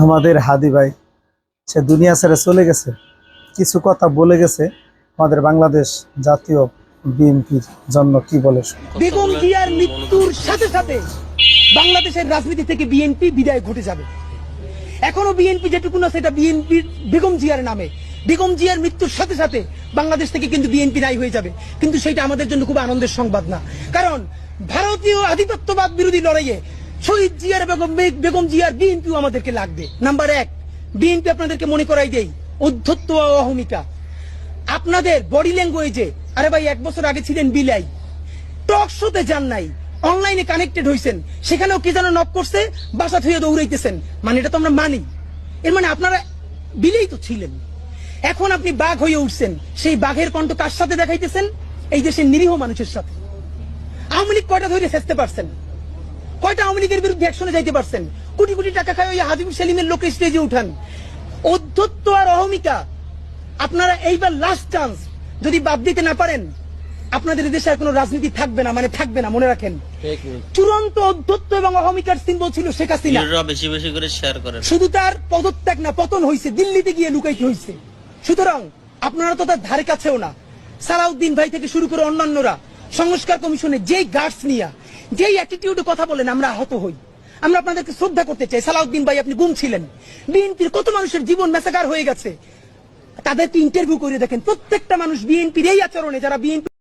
আমাদের হাদি ভাই সে দুনিয়া ছেড়ে চলে গেছে, কিছু কথা বলে গেছে। আমাদের বাংলাদেশ জাতীয় বিএনপির জন্য কি বলে বেগম জিয়ার মৃত্যুর সাথে সাথে বাংলাদেশের রাজনীতি থেকে বিএনপি বিদায় ঘটে যাবে। এখনো বিএনপি যেটুকু না সেটা বিএনপির বেগম জিয়ার নামে। বেগম জিয়ার মৃত্যুর সাথে সাথে বাংলাদেশ থেকে কিন্তু বিএনপি নাই হয়ে যাবে, কিন্তু সেটা আমাদের জন্য খুব আনন্দের সংবাদ না। কারণ ভারতীয় আধিপত্যবাদ বিরোধী লড়াইয়ে শহীদ জিয়ার বেগম জিয়ার বিএনপিও আমাদেরকে লাগবে। নাম্বার এক, বিএনপি আপনাদেরকে মনে করাই দেই অধ্যত্ত ও অহমিকা। আপনাদের বডি ল্যাঙ্গুয়েজে, আরে ভাই 1 বছর আগে ছিলেন বিলাই, টক শোতে যান নাই, অনলাইনে কানেক্টেড হয়েছেন, সেখানেও কি যেন নক করছে, বাসা থুয়ে দৌড়াইতেছেন। মানে এটা তো আমরা মানি, এর মানে আপনারা বিলেই তো ছিলেন। এখন আপনি বাঘ হয়ে উঠছেন, সেই বাঘের কণ্ঠ কার সাথে দেখাইতেছেন? এই দেশের নিরীহ মানুষের সাথে। আওয়ামী লীগ কয়টা ধরে চেষ্টা পারছেন? কয়টা আওয়ামী লীগের বিরুদ্ধে অ্যাকশনে যাইতে পারছেন? কোটি কোটি টাকা খায় ওই হাবিব সেলিমের লোক স্টেজে উঠান। অধ্যত্ত আর অহমিকা আপনারা এইবার লাস্ট চান্স যদি বাদ দিতে না পারেন, আপনাদের দেশে আর কোনো রাজনীতি থাকবে না, মানে থাকবে না, মনে রাখেন। চূড়ান্ত অধ্যত্ত এবং অহমিকার সিম্বল ছিল শেখ হাসিনা। বেশি বেশি করে শেয়ার করেন। শুধু তার পদত্যাগ না, পতন হয়েছে, দিল্লিতে গিয়ে লুকাইতে হয়েছে। সুতরাং আপনারা তো তার ধারে কাছেও না। সালাউদ্দিন ভাই থেকে শুরু করে অন্যান্যরা সংস্কার কমিশনে যেই গার্ডস নিয়ে, যেই অ্যাটিটিউডে কথা বলেন, আমরা আহত হই। আমরা আপনাদেরকে শ্রদ্ধা করতে চাই। সালাউদ্দিন ভাই, আপনি গুম ছিলেন, বিএনপির কত মানুষের জীবন মেসাকার হয়ে গেছে, তাদেরকে ইন্টারভিউ করে দেখেন। প্রত্যেকটা মানুষ বিএনপির এই আচরণে, যারা বিএনপি